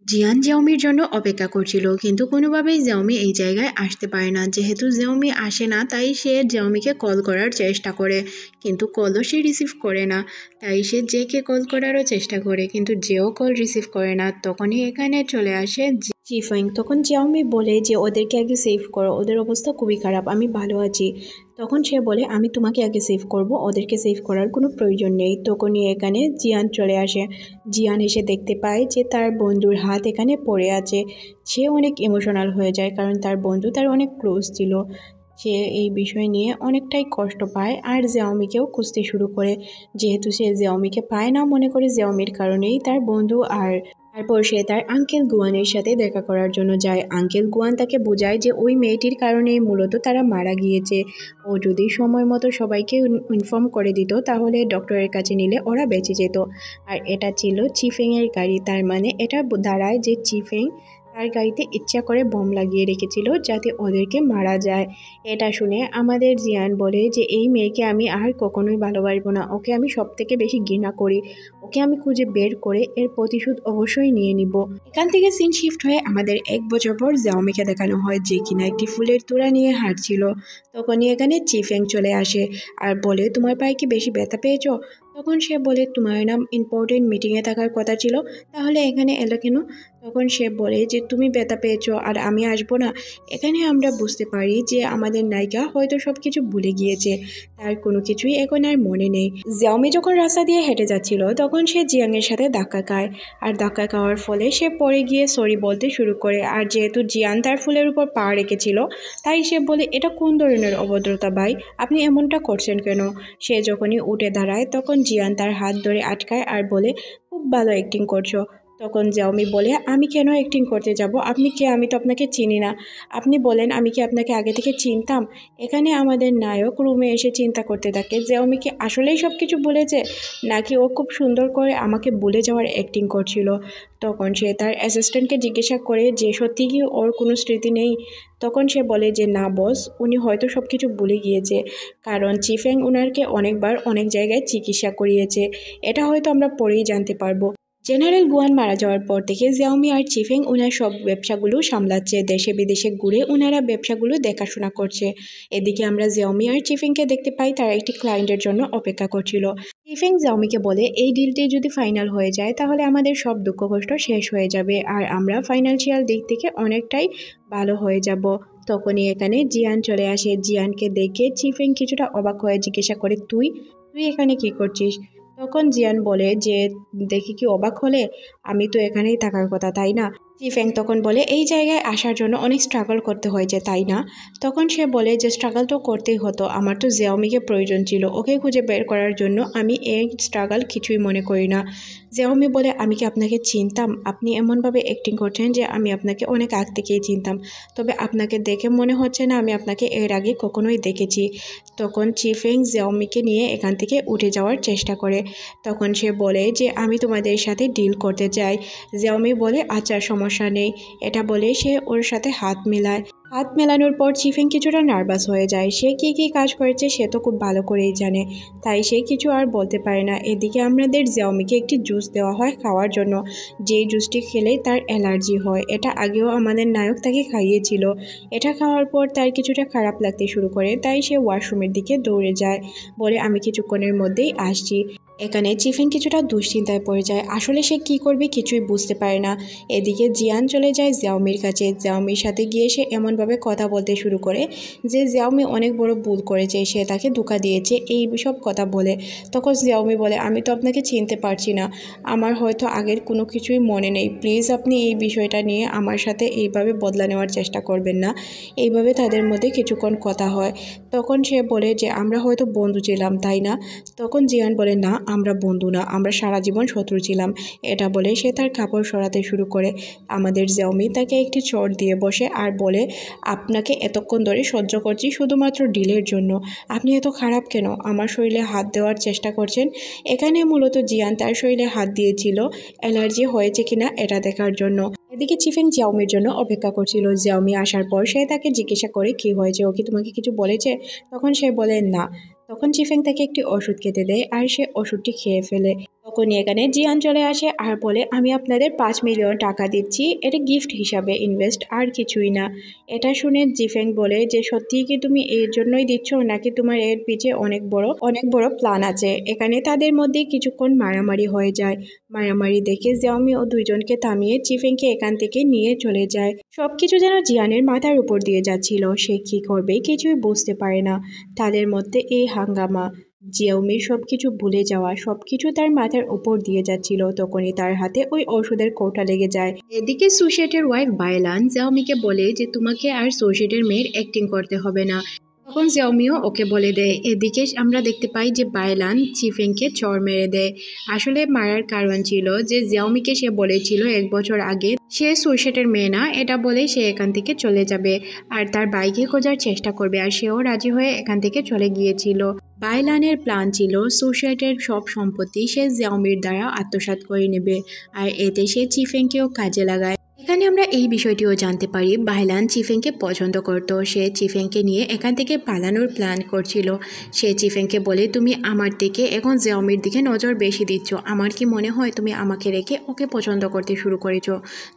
জিয়ান জিয়াওমির জন্য অপেক্ষা করছিল, কিন্তু কোনোভাবেই জিয়াওমি এই জায়গায় আসতে পারে না। যেহেতু জিয়াওমি আসে না, তাই সে জিয়াওমিকে কল করার চেষ্টা করে, কিন্তু কলও সে রিসিভ করে না। তাই সে জেকে কল করারও চেষ্টা করে, কিন্তু যেও কল রিসিভ করে না। তখনই এখানে চলে আসে চিফেং। তখন জিয়াওমি বলে যে ওদেরকে আগে সেভ করো, ওদের অবস্থা খুবই খারাপ, আমি ভালো আছি। তখন সে বলে আমি তোমাকে আগে সেভ করব, ওদেরকে সেভ করার কোনো প্রয়োজন নেই। তখনই এখানে জিয়ান চলে আসে। জিয়ান এসে দেখতে পায় যে তার বন্ধুর হাত এখানে পড়ে আছে। সে অনেক ইমোশনাল হয়ে যায়, কারণ তার বন্ধু তার অনেক ক্লোজ ছিল। সে এই বিষয় নিয়ে অনেকটাই কষ্ট পায় আর জিয়াওমিকেও খুঁজতে শুরু করে। যেহেতু সে জিয়াওমিকে পায় না, মনে করে জিয়াওমির কারণেই তার বন্ধু। আর তারপর সে তার আঙ্কেল গুয়ানের সাথে দেখা করার জন্য যায়। আঙ্কেল গুয়ান তাকে বোঝায় যে ওই মেয়েটির কারণেই মূলত তারা মারা গিয়েছে। ও যদি সময় মতো সবাইকে ইনফর্ম করে দিত, তাহলে ডক্টরের কাছে নিলে ওরা বেঁচে যেত। আর এটা ছিল চিফেংয়ের গাড়ি, তার মানে এটা দাঁড়ায় যে চিফেং তার গাড়িতে ইচ্ছা করে বোম লাগিয়ে রেখেছিল যাতে ওদেরকে মারা যায়। এটা শুনে আমাদের জিয়ান বলে যে এই মেয়েকে আমি আর কখনোই ভালোবাসবো না, ওকে আমি সব থেকে বেশি ঘৃণা করি, ওকে আমি খুঁজে বের করে এর প্রতিশোধ অবশ্যই নিয়ে নিব। এখান থেকে সিন শিফট হয়ে আমাদের 1 বছর পর জিয়াওমিকে দেখানো হয়, যে কিনা একটি ফুলের তোড়া নিয়ে হাঁটছিল। তখনই এখানে চিফেং চলে আসে আর বলে তোমার পায়ে কি বেশি ব্যথা পেয়েছো? তখন সে বলে তোমার নাম ইম্পর্টেন্ট মিটিংয়ে থাকার কথা ছিল, তাহলে এখানে এলো কেন? তখন সে বলে যে তুমি ব্যথা পেয়েছো আর আমি আসবো না। এখানে আমরা বুঝতে পারি যে আমাদের নায়িকা হয়তো সব কিছু ভুলে গিয়েছে, তার কোনো কিছুই এখন আর মনে নেই। জিয়াওমি যখন রাস্তা দিয়ে হেঁটে যাচ্ছিল, তখন সে জিয়াংয়ের সাথে ধাক্কা খায়। আর ধাক্কা খাওয়ার ফলে সে পড়ে গিয়ে সরি বলতে শুরু করে। আর যেহেতু জিয়ান তার ফুলের উপর পা রেখেছিল, তাই সে বলে এটা কোন ধরনের অভদ্রতা ভাই, আপনি এমনটা করছেন কেন? সে যখনই উঠে দাঁড়ায়, তখন জিয়ান তার হাত ধরে আটকায় আর বলে খুব ভালো অ্যাক্টিং করছো। তখন জিয়াওমি বলে আমি কেন অ্যাক্টিং করতে যাব, আপনি কে? আমি তো আপনাকে চিনি না। আপনি বলেন আমি কি আপনাকে আগে থেকে চিনতাম? এখানে আমাদের নায়ক রুমে এসে চিন্তা করতে থাকে জিয়াওমি কি আসলেই সব কিছু বলেছে, নাকি ও খুব সুন্দর করে আমাকে ভুলে যাওয়ার অ্যাক্টিং করছিল। তখন সে তার অ্যাসিস্ট্যান্টকে জিজ্ঞাসা করে যে সত্যি কি ওর কোনো স্মৃতি নেই? তখন সে বলে যে না বস, উনি হয়তো সব কিছু ভুলে গিয়েছে, কারণ চিফেং উনারকে অনেকবার অনেক জায়গায় চিকিৎসা করিয়েছে। এটা হয়তো আমরা পরেই জানতে পারবো। জেনারেল গুয়ান মারা যাওয়ার পর থেকে জিয়াওমি আর চিফেং উনার সব ব্যবসাগুলো সামলাচ্ছে, দেশে বিদেশে ঘুরে উনারা ব্যবসাগুলো দেখাশোনা করছে। এদিকে আমরা জিয়াওমি আর চিফেংকে দেখতে পাই তারা একটি ক্লায়েন্টের জন্য অপেক্ষা করছিল। চিফেং জিয়াওমিকে বলে এই ডিলটি যদি ফাইনাল হয়ে যায়, তাহলে আমাদের সব দুঃখ কষ্ট শেষ হয়ে যাবে আর আমরা ফাইন্যান্সিয়াল দিক থেকে অনেকটাই ভালো হয়ে যাব। তখনই এখানে জিয়ান চলে আসে। জিয়ানকে দেখে চিফেং কিছুটা অবাক হয়ে জিজ্ঞাসা করে তুই তুই এখানে কি করছিস? তখন জিয়ান বলে যে দেখি কি অবাক হলে, আমি তো এখানেই থাকার কথা, তাই না? চিফেং তখন বলে এই জায়গায় আসার জন্য অনেক স্ট্রাগল করতে হয়েছে, তাই না? তখন সে বলে যে স্ট্রাগল তো করতেই হতো, আমার তো জিয়াওমিকে প্রয়োজন ছিল, ওকে খুঁজে বের করার জন্য আমি এই স্ট্রাগল কিছুই মনে করি না। জিয়াওমি বলে আমি কি আপনাকে চিনতাম? আপনি এমনভাবে অ্যাক্টিং করছেন যে আমি আপনাকে অনেক আগ থেকেই চিনতাম, তবে আপনাকে দেখে মনে হচ্ছে না আমি আপনাকে এর আগে কখনোই দেখেছি। তখন চিফেং জিয়াওমিকে নিয়ে এখান থেকে উঠে যাওয়ার চেষ্টা করে। তখন সে বলে যে আমি তোমাদের সাথে ডিল করতে চাই। জিয়াওমি বলে আচ্ছা সমস্যা নেই। এটা বলে সে ওর সাথে হাত মেলায়। হাত মেলানোর পর চিফেং কিছুটা নার্ভাস হয়ে যায়। সে কী কী কাজ করেছে সে তো খুব ভালো করেই জানে, তাই সে কিছু আর বলতে পারে না। এদিকে আমাদের জিয়াওমিকে একটি জুস দেওয়া হয় খাওয়ার জন্য, যেই জুসটি খেলে তার অ্যালার্জি হয়। এটা আগেও আমাদের নায়ক তাকে খাইয়েছিল। এটা খাওয়ার পর তার কিছুটা খারাপ লাগতে শুরু করে, তাই সে ওয়াশরুমের দিকে দৌড়ে যায়, বলে আমি কিছুক্ষণের মধ্যেই আসছি। এখানে চিফেন কিছুটা দুশ্চিন্তায় পড়ে যায়, আসলে সে কি করবে কিছুই বুঝতে পারে না। এদিকে জিয়ান চলে যায় জিয়াওমির কাছে। জিয়াওমির সাথে গিয়ে সে এমনভাবে কথা বলতে শুরু করে যে জিয়াওমি অনেক বড় ভুল করেছে, সে তাকে ধোঁকা দিয়েছে, এই সব কথা বলে। তখন জিয়াওমি বলে আমি তো আপনাকে চিনতে পারছি না, আমার হয়তো আগের কোনো কিছুই মনে নেই, প্লিজ আপনি এই বিষয়টা নিয়ে আমার সাথে এইভাবে বদলা নেওয়ার চেষ্টা করবেন না। এইভাবে তাদের মধ্যে কিছুক্ষণ কথা হয়। তখন সে বলে যে আমরা হয়তো বন্ধু ছিলাম, তাই না? তখন জিয়ান বলে না, আমরা বন্ধু না, আমরা সারা জীবন শত্রু ছিলাম। এটা বলে সে তার কাপড় সরাতে শুরু করে। আমাদের জিয়াওমি তাকে একটি চট দিয়ে বসে আর বলে আপনাকে এতক্ষণ ধরে সহ্য করছি শুধুমাত্র ডিলের জন্য, আপনি এত খারাপ কেন? আমার শরীরে হাত দেওয়ার চেষ্টা করছেন। এখানে মূলত জিয়ান তার শরীরে হাত দিয়েছিল অ্যালার্জি হয়েছে কিনা এটা দেখার জন্য। এদিকে চিফেন জিয়াওমির জন্য অপেক্ষা করছিল। জিয়াওমি আসার পর সে তাকে জিজ্ঞাসা করে কি হয়েছে, ও কি তোমাকে কিছু বলেছে? তখন সে বলে না। তখন চিফেং তাকে একটি ওষুধ খেতে দেয় আর সে ওষুধটি খেয়ে ফেলে। তখনই এখানে জিয়ান চলে আসে আর বলে আমি আপনাদের 5 মিলিয়ন টাকা দিচ্ছি, এটা গিফট হিসাবে ইনভেস্ট, আর কিছুই না। এটা শুনে জিফেং বলে যে সত্যিই কি তুমি এর জন্যই দিচ্ছ নাকি তোমার এর পিছে অনেক বড় প্ল্যান আছে। এখানে তাদের মধ্যে কিছুক্ষণ মারামারি হয়ে যায়। মারামারি দেখে জিয়াওমি ও দুইজনকে থামিয়ে জিফেংকে এখান থেকে নিয়ে চলে যায়। সবকিছু যেন জিয়ানের মাথার উপর দিয়ে যাচ্ছিল, সে কি করবে কিছুই বুঝতে পারে না। তাদের মধ্যে এই হাঙ্গামা, জিয়াওমির সবকিছু ভুলে যাওয়া, সবকিছু তার মাথার উপর দিয়ে যাচ্ছিল। তখনই তার হাতে ওই ওষুধের কৌটা লেগে যায়। এদিকে সুশেটের ওয়াইফ বাইলান জিয়াওমিকে বলে যে তোমাকে আর সুশেটের মেয়ের অ্যাক্টিং করতে হবে না। তখন জিয়াওমিও ওকে বলে দেয়। এদিকে আমরা দেখতে পাই যে বাইলান চিফেংকে চড় মেরে দেয়। আসলে মারার কারণ ছিল যে জিয়াওমিকে সে বলেছিল 1 বছর আগে সে সুশেটের মেয়ে না, এটা বলে সে এখান থেকে চলে যাবে আর তার বাইকে খোঁজার চেষ্টা করবে, আর সেও রাজি হয়ে এখান থেকে চলে গিয়েছিল। বাইলানের প্ল্যান ছিল সুশেটের সব সম্পত্তি সে জিয়াওমির দ্বারা আত্মসাৎ করে নেবে, আর এতে সে চিফেংকেও কাজে লাগায়। এখানে আমরা এই বিষয়টিও জানতে পারি বাইলান চিফেংকে পছন্দ করত। সে চিফেংকে নিয়ে এখান থেকে পালানোর প্ল্যান করছিল। সে চিফেংকে বলে তুমি আমার থেকে এখন জিয়াওমির দিকে নজর বেশি দিচ্ছ, আমার কি মনে হয় তুমি আমাকে রেখে ওকে পছন্দ করতে শুরু করেছ,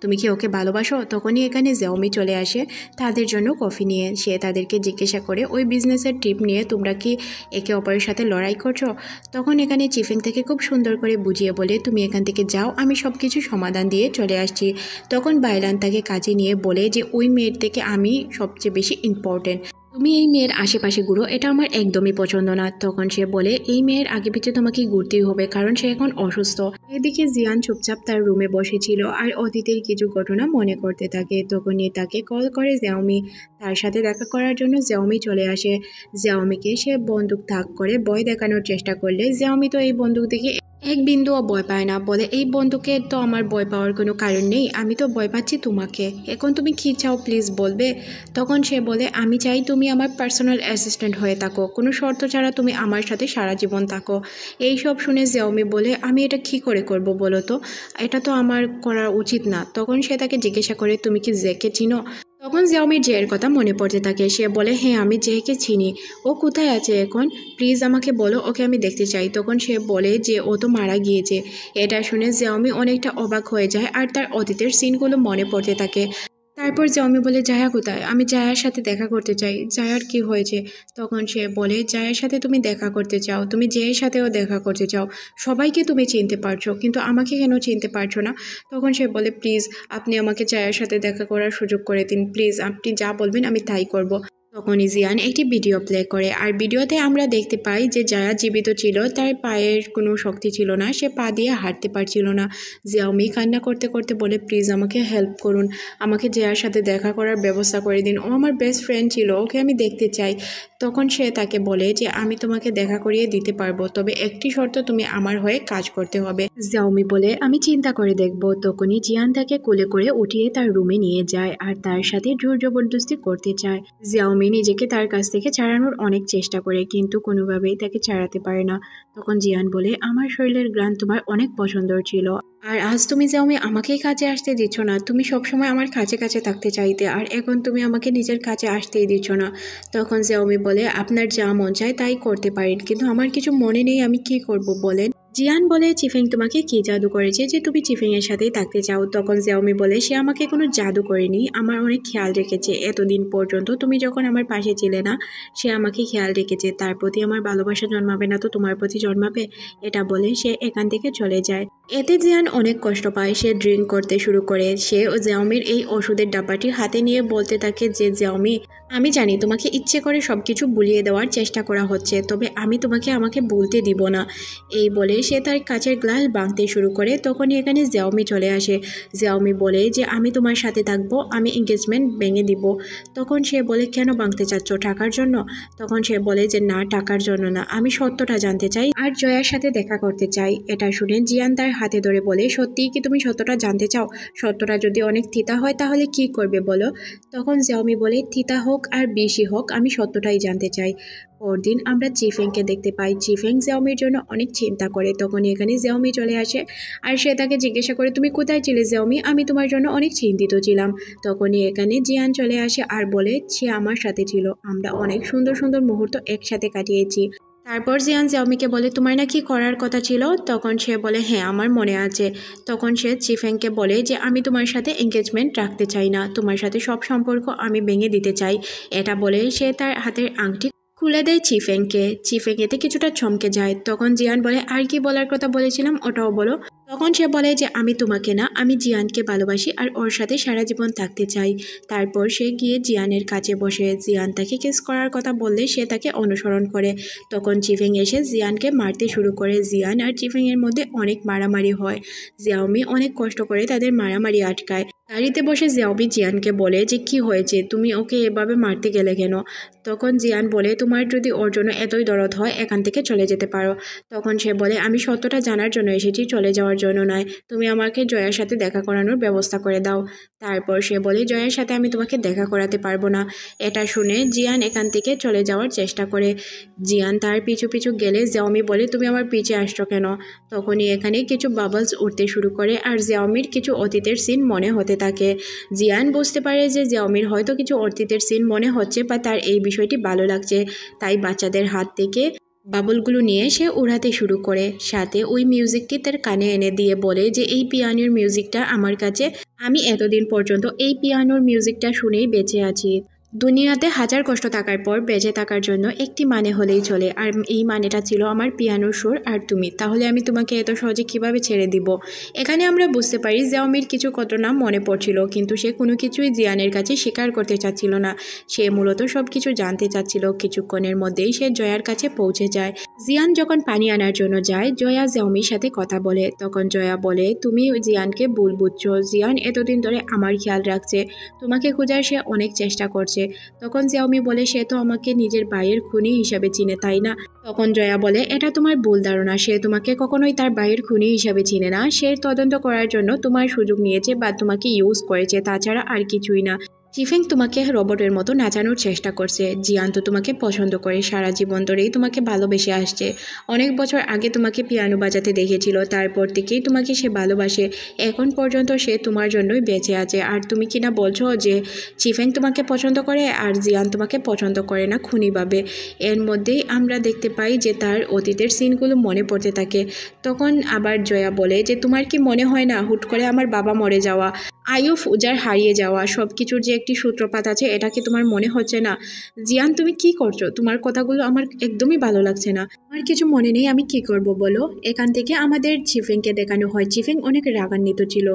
তুমি কি ওকে ভালোবাসো? তখনই এখানে জিয়াওমি চলে আসে তাদের জন্য কফি নিয়ে। সে তাদেরকে জিজ্ঞাসা করে ওই বিজনেসের ট্রিপ নিয়ে তোমরা কি একে অপরের সাথে লড়াই করছো? তখন এখানে চিফেং থেকে খুব সুন্দর করে বুঝিয়ে বলে তুমি এখান থেকে যাও, আমি সব কিছু সমাধান দিয়ে চলে আসছি। তখন বাইলান তাকে কাজে নিয়ে বলে যে ওই মেয়ের থেকে আমি সবচেয়ে বেশি ইম্পর্টেন্ট, তুমি এই মেয়ের আশেপাশে ঘুরো, এটা আমার একদমই পছন্দ না। তখন সে বলে এই মেয়ের আগে পিছিয়ে তোমাকে ঘুরতেই হবে কারণ সে এখন অসুস্থ। এদিকে জিয়ান চুপচাপ তার রুমে বসেছিল আর অতীতের কিছু ঘটনা মনে করতে থাকে। তখনই তাকে কল করে জিয়াওমি, তার সাথে দেখা করার জন্য জিয়াওমি চলে আসে। জিয়াওমিকে সে বন্দুক তাক করে ভয় দেখানোর চেষ্টা করলে জিয়াওমি তো এই বন্দুক দেখে এক বিন্দুও ভয় পায় না, বলে এই বন্ধুকে তো আমার ভয় পাওয়ার কোনো কারণ নেই, আমি তো ভয় পাচ্ছি তোমাকে, এখন তুমি কী চাও প্লিজ বলবে? তখন সে বলে আমি চাই তুমি আমার পার্সোনাল অ্যাসিস্ট্যান্ট হয়ে থাকো, কোনো শর্ত ছাড়া তুমি আমার সাথে সারা জীবন থাকো। এই সব শুনে জিয়াওমি বলে আমি এটা কী করে করব বলো তো, এটা তো আমার করা উচিত না। তখন সে তাকে জিজ্ঞাসা করে তুমি কি জেকে চিনো? তখন জিয়াওমির জের কথা মনে পড়তে থাকে। সে বলে হ্যাঁ আমি জেকে চিনি, ও কোথায় আছে এখন, প্লিজ আমাকে বলো, ওকে আমি দেখতে চাই। তখন সে বলে যে ও তো মারা গিয়েছে। এটা শুনে জিয়াওমি অনেকটা অবাক হয়ে যায় আর তার অতীতের সিনগুলো মনে পড়তে থাকে। তারপর জিয়াওমি বলে জায়া কোথায়, আমি জায়ার সাথে দেখা করতে চাই, জায়ার কি হয়েছে? তখন সে বলে জায়ার সাথে তুমি দেখা করতে চাও, তুমি জেয়ের সাথেও দেখা করতে চাও, সবাইকে তুমি চিনতে পারছো কিন্তু আমাকে কেন চিনতে পারছো না? তখন সে বলে প্লিজ আপনি আমাকে জায়ার সাথে দেখা করার সুযোগ করে দিন, প্লিজ আপনি যা বলবেন আমি তাই করব। তখনই জিয়ান একটি ভিডিও প্লে করে আর ভিডিওতে আমরা দেখতে পাই যে জায়া জীবিত ছিল, তার পায়ের কোনো শক্তি ছিল না, সে পা দিয়ে হাঁটতে পারছিল না। জিয়াওমি কান্না করতে করতে বলে প্লিজ আমাকে হেল্প করুন, আমাকে জায়ার সাথে দেখা করার ব্যবস্থা করে দিন, ও আমার বেস্ট ফ্রেন্ড ছিল, ওকে আমি দেখতে চাই। তখন সে তাকে বলে যে আমি তোমাকে দেখা করিয়ে দিতে পারবো, তবে একটি শর্ত, তুমি আমার হয়ে কাজ করতে হবে। জিয়াওমি বলে আমি চিন্তা করে দেখব। তখনই জিয়ান তাকে কোলে করে উঠিয়ে তার রুমে নিয়ে যায় আর তার সাথে জোর জবরদস্তি করতে চায়। জিয়াওমি নিজেকে তার কাছ থেকে ছাড়ানোর অনেক চেষ্টা করে কিন্তু কোনোভাবেই তাকে ছাড়াতে পারে না। তখন জিয়ান বলে আমার শরীরের ঘ্রাণ তোমার অনেক পছন্দর ছিল, আর আজ তুমি জিয়াওমি আমাকেই কাছে আসতে দিচ্ছ না, তুমি সবসময় আমার কাছে কাছে থাকতে চাইতে আর এখন তুমি আমাকে নিজের কাছে আসতেই দিচ্ছ না। তখন জিয়াওমি বলে আপনার যা মন চায় তাই করতে পারেন কিন্তু আমার কিছু মনে নেই, আমি কি করব বলেন? জিয়ান বলে চিফেং তোমাকে কি জাদু করেছে যে তুমি চিফেং এর সাথেই থাকতে চাও? তখন জিয়াওমি বলে সে আমাকে কোনো জাদু করেনি, আমার অনেক খেয়াল রেখেছে, এতদিন পর্যন্ত তুমি যখন আমার পাশে ছিলে না সে আমাকে খেয়াল রেখেছে, তার প্রতি আমার ভালোবাসা জন্মাবে না তো তোমার প্রতি জন্মাবে? এটা বলে সে এখান থেকে চলে যায়। এতে জিয়ান অনেক কষ্ট পায়, সে ড্রিঙ্ক করতে শুরু করে। সে জিয়াওমির এই ওষুধের ডাব্বাটি হাতে নিয়ে বলতে থাকে যে জিয়াওমি আমি জানি তোমাকে ইচ্ছে করে সব কিছু ভুলিয়ে দেওয়ার চেষ্টা করা হচ্ছে, তবে আমি তোমাকে আমাকে বলতে দিব না। এই বলে সে তার কাচের গ্লাস ভাঙতে শুরু করে। তখনই এখানে জিয়াওমি চলে আসে। জিয়াওমি বলে যে আমি তোমার সাথে থাকবো, আমি এঙ্গেজমেন্ট ভেঙে দিব। তখন সে বলে কেন ভাঙতে চাচ্ছ, টাকার জন্য? তখন সে বলে যে না টাকার জন্য না, আমি সত্যটা জানতে চাই আর জয়ার সাথে দেখা করতে চাই। এটা শুনে জিয়ান তার হাতে ধরে বলে সত্যিই কি তুমি সত্যটা জানতে চাও? সত্যটা যদি অনেক তিতা হয় তাহলে কি করবে বলো? তখন জিয়াওমি বলে তিতা হোক আর বেশি হোক আমি সত্যটাই জানতে চাই। পরদিন আমরা চিফেংকে দেখতে পাই। চিফেং জিয়াওমির জন্য অনেক চিন্তা করে। তখনই এখানে জিয়াওমি চলে আসে আর সে তাকে জিজ্ঞাসা করে তুমি কোথায় ছিলে জিয়াওমি, আমি তোমার জন্য অনেক চিন্তিত ছিলাম। তখনই এখানে জিয়ান চলে আসে আর বলে সে আমার সাথে ছিল, আমরা অনেক সুন্দর সুন্দর মুহূর্ত একসাথে কাটিয়েছি। তারপর জিয়ান জিয়াওমিকে বলে তোমার নাকি করার কথা ছিল। তখন সে বলে হ্যাঁ আমার মনে আছে। তখন সে চিফেংকে বলে যে আমি তোমার সাথে এঙ্গেজমেন্ট রাখতে চাই না, তোমার সাথে সব সম্পর্ক আমি ভেঙে দিতে চাই। এটা বলে সে তার হাতের আংটি খুলে দেয় চিফেংকে। চিফেং এতে কিছুটা চমকে যায়। তখন জিয়ান বলে আর কি বলার কথা বলেছিলাম ওটাও বলো। তখন সে বলে যে আমি তোমাকে না, আমি জিয়ানকে ভালোবাসি আর ওর সাথে সারা জীবন থাকতে চাই। তারপর সে গিয়ে জিয়ানের কাছে বসে। জিয়ান তাকে কিস করার কথা বললে সে তাকে অনুসরণ করে। তখন চিফেং এসে জিয়ানকে মারতে শুরু করে। জিয়ান আর চিফেং এর মধ্যে অনেক মারামারি হয়। জিয়াওমি অনেক কষ্ট করে তাদের মারামারি আটকায়। গাড়িতে বসে জিয়াওমি জিয়ানকে বলে যে কি হয়েছে, তুমি ওকে এভাবে মারতে গেলে কেন। তখন জিয়ান বলে তোমার যদি ওর জন্য এতই দরদ হয় এখান থেকে চলে যেতে পারো। তখন সে বলে আমি সত্যটা জানার জন্য এসেছি, চলে যাওয়ার জন্য নয়। তুমি আমাকে জয়ার সাথে দেখা করানোর ব্যবস্থা করে দাও। তারপর সে বলে জয়ার সাথে আমি তোমাকে দেখা করাতে পারবো না। এটা শুনে জিয়ান এখান থেকে চলে যাওয়ার চেষ্টা করে। জিয়ান তার পিছু পিছু গেলে জিয়াওমি বলে তুমি আমার পিছে আসছো কেন। তখনই এখানে কিছু বাবলস উঠতে শুরু করে আর জিয়াওমির কিছু অতীতের সিন মনে হতে থাকে। জিয়ান বুঝতে পারে যে জিয়াওমির হয়তো কিছু অতীতের সিন মনে হচ্ছে বা তার এই বিষয়টি ভালো লাগছে। তাই বাচ্চাদের হাত থেকে বাবলগুলো নিয়ে সে উড়াতে শুরু করে। সাথে ওই মিউজিকটি তার কানে এনে দিয়ে বলে যে এই পিয়ানোর মিউজিকটা আমার কাছে, আমি এতদিন পর্যন্ত এই পিয়ানোর মিউজিকটা শুনেই বেঁচে আছি। দুনিয়াতে হাজার কষ্ট থাকার পর বেঁচে থাকার জন্য একটি মানে হলেই চলে, আর এই মানেটা ছিল আমার পিয়ানোর সুর আর তুমি। তাহলে আমি তোমাকে এত সহজে কিভাবে ছেড়ে দিব। এখানে আমরা বুঝতে পারি জিয়াওমির কিছু ঘটনা মনে পড়ছিল, কিন্তু সে কোনো কিছুই জিয়ানের কাছে স্বীকার করতে চাচ্ছিল না। সে মূলত সব কিছু জানতে চাচ্ছিল। কিছুক্ষণের মধ্যেই সে জয়ার কাছে পৌঁছে যায়। জিয়ান যখন পানি আনার জন্য যায়, জয়া জিয়াওমির সাথে কথা বলে। তখন জয়া বলে তুমি জিয়ানকে ভুল বুঝছো, জিয়ান এতদিন ধরে আমার খেয়াল রাখছে, তোমাকে খোঁজার সে অনেক চেষ্টা করছে। তখন জিয়াওমি বলে সে তো আমাকে নিজের ভাইয়ের খুনি হিসাবে চিনে, তাই না। তখন জয়া বলে এটা তোমার ভুল ধারণা, সে তোমাকে কখনোই তার ভাইয়ের খুনি হিসাবে চিনে না। সে তদন্ত করার জন্য তোমার সুযোগ নিয়েছে বা তোমাকে ইউজ করেছে, তাছাড়া আর কিছুই না। চিফেং তোমাকে রোবটের মতো নাচানোর চেষ্টা করছে। জিয়ান তো তোমাকে পছন্দ করে, সারা জীবন ধরেই তোমাকে ভালোবেসে আসছে। অনেক বছর আগে তোমাকে পিয়ানো বাজাতে দেখেছিল, তারপর থেকেই তোমাকে সে ভালোবাসে। এখন পর্যন্ত সে তোমার জন্যই বেঁচে আছে। আর তুমি কিনা বলছো যে চিফেং তোমাকে পছন্দ করে আর জিয়ান তোমাকে পছন্দ করে না খুনিভাবে। এর মধ্যেই আমরা দেখতে পাই যে তার অতীতের সিনগুলো মনে পড়তে থাকে। তখন আবার জয়া বলে যে তোমার কি মনে হয় না হুট করে আমার বাবা মরে যাওয়া, আয়ুফ উজার হারিয়ে যাওয়া, সব কিছুর যে একটি সূত্রপাত আছে, এটা কি তোমার মনে হচ্ছে না। জিয়ান তুমি কি করছো, তোমার কথাগুলো আমার একদমই ভালো লাগছে না। আমার কিছু মনে নেই, আমি কি করব বলো। এখান থেকে আমাদের চিফেংকে দেখানো হয়। চিফেং অনেক রাগান্বিত ছিল।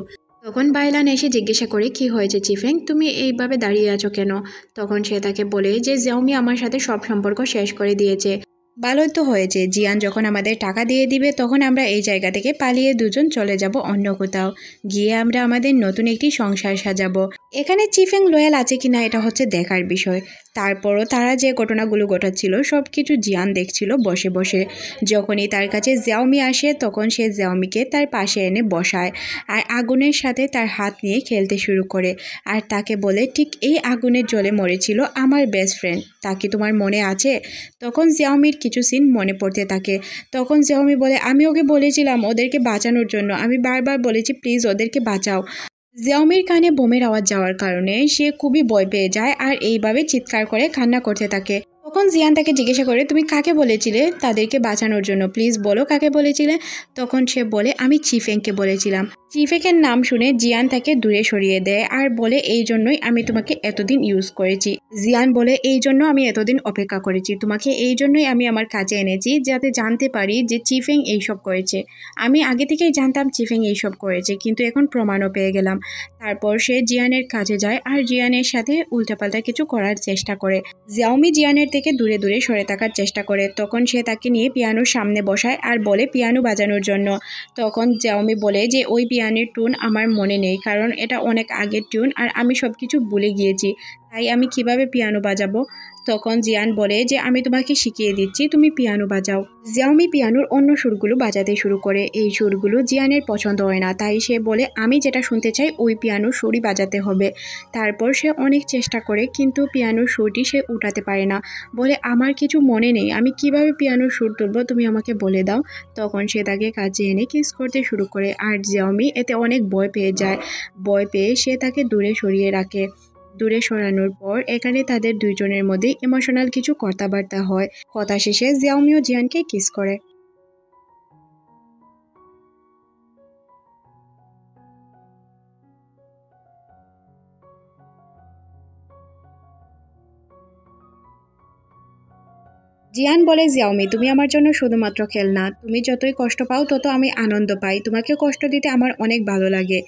তখন বাইলান এসে জিজ্ঞাসা করে কি হয়েছে চিফেং, তুমি এইভাবে দাঁড়িয়ে আছো কেন। তখন সে তাকে বলে যে জিয়াওমি আমার সাথে সব সম্পর্ক শেষ করে দিয়েছে। ভালোই তো হয়েছে, জিয়ান যখন আমাদের টাকা দিয়ে দিবে তখন আমরা এই জায়গা থেকে পালিয়ে দুজন চলে যাব অন্য কোথাও, গিয়ে আমরা আমাদের নতুন একটি সংসার সাজাবো। এখানে চিফেং লয়াল আছে কিনা এটা হচ্ছে দেখার বিষয়। তারপরও তারা যে ঘটনাগুলো ঘটাচ্ছিল সব কিছু জিয়ান দেখছিল বসে বসে। যখনই তার কাছে জিয়াওমি আসে তখন সে জিয়াওমিকে তার পাশে এনে বসায় আর আগুনের সাথে তার হাত নিয়ে খেলতে শুরু করে। আর তাকে বলে ঠিক এই আগুনের জ্বলে মরেছিল আমার বেস্ট ফ্রেন্ড, তা কি তোমার মনে আছে। তখন জিয়াওমির কিছু সিন মনে পড়তে থাকে। তখন জিয়াওমি বলে আমি ওকে বলেছিলাম ওদেরকে বাঁচানোর জন্য, আমি বারবার বলেছি প্লিজ ওদেরকে বাঁচাও। জিয়াওমির কানে বোমের আওয়াজ যাওয়ার কারণে সে খুবই ভয় পেয়ে যায় আর এইভাবে চিৎকার করে কান্না করতে থাকে। তখন জিয়ান তাকে জিজ্ঞাসা করে তুমি কাকে বলেছিলে তাদেরকে বাঁচানোর জন্য, প্লিজ বলো কাকে বলেছিলে। তখন সে বলে আমি চিফেংকে বলেছিলাম। চিফেংয়ের নাম শুনে জিয়ান তাকে দূরে সরিয়ে দেয় আর বলে এই জন্যই আমি তোমাকে এতদিন ইউজ করেছি। জিয়ান বলে এই জন্য আমি এতদিন অপেক্ষা করেছি, তোমাকে এই জন্যই আমি আমার কাছে এনেছি যাতে জানতে পারি যে চিফেং এইসব করেছে। আমি আগে থেকেই জানতাম চিফেং এইসব করেছে, কিন্তু এখন প্রমাণও পেয়ে গেলাম। তারপর সে জিয়ানের কাছে যায় আর জিয়ানের সাথে উল্টাপাল্টা কিছু করার চেষ্টা করে। জিয়াওমি জিয়ানের থেকে দূরে দূরে সরে থাকার চেষ্টা করে। তখন সে তাকে নিয়ে পিয়ানোর সামনে বসায় আর বলে পিয়ানো বাজানোর জন্য। তখন জিয়াওমি বলে যে ওই পিয়ানোর টিউন আমার মনে নেই, কারণ এটা অনেক আগের টিউন আর আমি সব কিছু ভুলে গিয়েছি, তাই আমি কিভাবে পিয়ানো বাজাবো। তখন জিয়ান বলে যে আমি তোমাকে শিখিয়ে দিচ্ছি, তুমি পিয়ানো বাজাও। জিয়াওমি পিয়ানোর অন্য সুরগুলো বাজাতে শুরু করে। এই সুরগুলো জিয়ানের পছন্দ হয় না, তাই সে বলে আমি যেটা শুনতে চাই ওই পিয়ানোর সুরই বাজাতে হবে। তারপর সে অনেক চেষ্টা করে কিন্তু পিয়ানোর সুরটি সে উঠাতে পারে না। বলে আমার কিছু মনে নেই, আমি কিভাবে পিয়ানোর সুর তুলব, তুমি আমাকে বলে দাও। তখন সে তাকে কাছে এনে কিস করতে শুরু করে আর জিয়াওমি এতে অনেক ভয় পেয়ে যায়। ভয় পেয়ে সে তাকে দূরে সরিয়ে রাখে। দূরে সরানোর পর এখানে তাদের দুইজনের মধ্যে ইমোশনাল কিছু কথাবার্তা হয়। কথা শেষে জিয়াওমিও জিয়ানকে কিস করে। জিয়ান বলে, জিয়াওমি তুমি আমার জন্য শুধুমাত্র খেলনা, তুমি যতই কষ্ট পাও তত আমি আনন্দ পাই, তোমাকে কষ্ট দিতে আমার অনেক ভালো লাগে।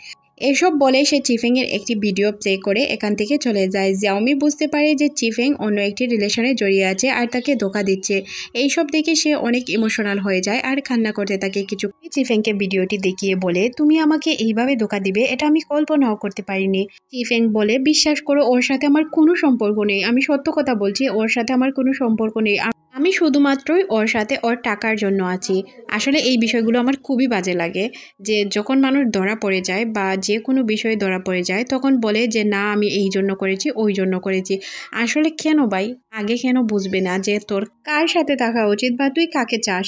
এসব বলে সে চিফেং এর একটি ভিডিও প্লে করে এখান থেকে চলে যায়। জিয়াওমি বুঝতে পারে যে চিফেং অন্য একটি রিলেশনে জড়িয়ে আছে আর তাকে ধোকা দিচ্ছে। এইসব দেখে সে অনেক ইমোশনাল হয়ে যায় আর কান্না করতে থাকে। কিছু চিফেংকে ভিডিওটি দেখিয়ে বলে, তুমি আমাকে এইভাবে ধোকা দিবে এটা আমি কল্পনাও করতে পারিনি। চিফেং বলে, বিশ্বাস করো ওর সাথে আমার কোনো সম্পর্ক নেই, আমি সত্য কথা বলছি, ওর সাথে আমার কোনো সম্পর্ক নেই, আমি শুধুমাত্রই ওর সাথে ওর টাকার জন্য আছি। আসলে এই বিষয়গুলো আমার খুবই বাজে লাগে, যে যখন মানুষ ধরা পড়ে যায় বা যে কোনো বিষয়ে ধরা পড়ে যায় তখন বলে যে না আমি এই জন্য করেছি ওই জন্য করেছি। আসলে কেন ভাই, আগে কেন বুঝবে না যে তোর কার সাথে থাকা উচিত বা তুই কাকে চাস?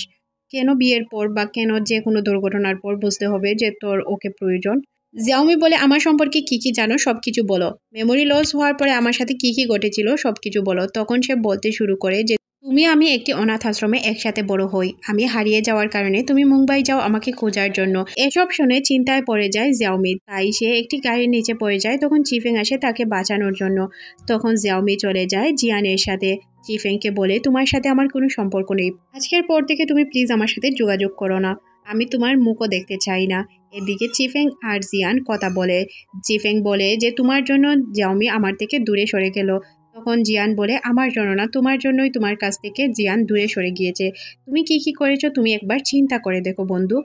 কেন বিয়ের পর বা কেন যে কোনো দুর্ঘটনার পর বুঝতে হবে যে তোর ওকে প্রয়োজন? জিয়াওমি বলে, আমার সম্পর্কে কি কি জানো সবকিছু বলো, মেমোরি লস হওয়ার পরে আমার সাথে কি কি ঘটেছিল সবকিছু বলো। তখন সে বলতে শুরু করে যে তুমি আমি একটি অনাথ আশ্রমে একসাথে বড় হই, আমি হারিয়ে যাওয়ার কারণে তুমি মুম্বাই যাও আমাকে খোঁজার জন্য। এসব শুনে চিন্তায় পড়ে যায় জিয়াওমি, তাই সে একটি গাড়ির নিচে পড়ে যায়। তখন চিফেং আসে তাকে বাঁচানোর জন্য। তখন জিয়াওমি চলে যায় জিয়ানের সাথে। চিফেংকে বলে, তোমার সাথে আমার কোনো সম্পর্ক নেই, আজকের পর থেকে তুমি প্লিজ আমার সাথে যোগাযোগ করো না, আমি তোমার মুখও দেখতে চাই না। এদিকে চিফেং আর জিয়ান কথা বলে। চিফেং বলে যে তোমার জন্য জিয়াওমি আমার থেকে দূরে সরে গেল। তখন জিয়ান বলে, আমার জন্য না, তোমার জন্যই তোমার কাছ থেকে জিয়ান দূরে সরে গিয়েছে, তুমি কি কি করেছো তুমি একবার চিন্তা করে দেখো বন্ধু।